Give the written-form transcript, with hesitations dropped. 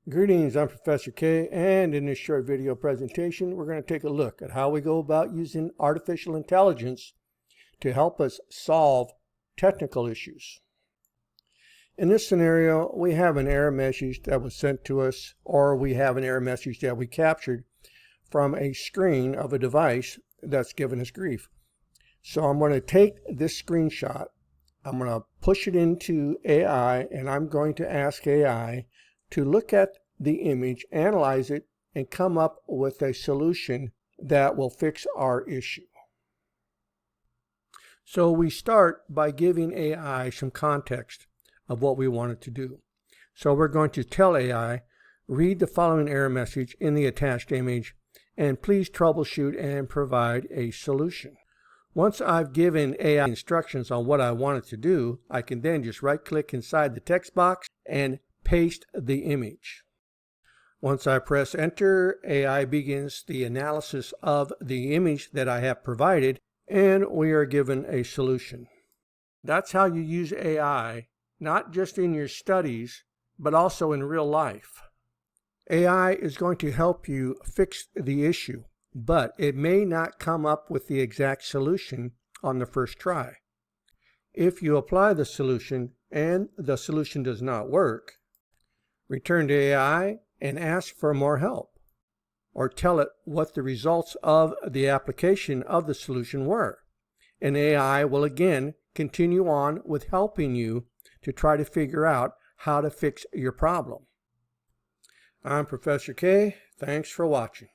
Greetings, I'm Professor K, and in this short video presentation, we're going to take a look at how we go about using artificial intelligence to help us solve technical issues. In this scenario, we have an error message that was sent to us, or we have an error message that we captured from a screen of a device that's given us grief. So I'm going to take this screenshot, I'm going to push it into AI, and I'm going to ask AI to look at the image, analyze it, and come up with a solution that will fix our issue. So we start by giving AI some context of what we want it to do. So we're going to tell AI, read the following error message in the attached image, and please troubleshoot and provide a solution. Once I've given AI instructions on what I want it to do, I can then just right-click inside the text box and paste the image. Once I press enter, AI begins the analysis of the image that I have provided, and we are given a solution. That's how you use AI, not just in your studies, but also in real life. AI is going to help you fix the issue, but it may not come up with the exact solution on the first try. If you apply the solution and the solution does not work, return to AI and ask for more help, or tell it what the results of the application of the solution were. And AI will again continue on with helping you to try to figure out how to fix your problem. I'm Professor K. Thanks for watching.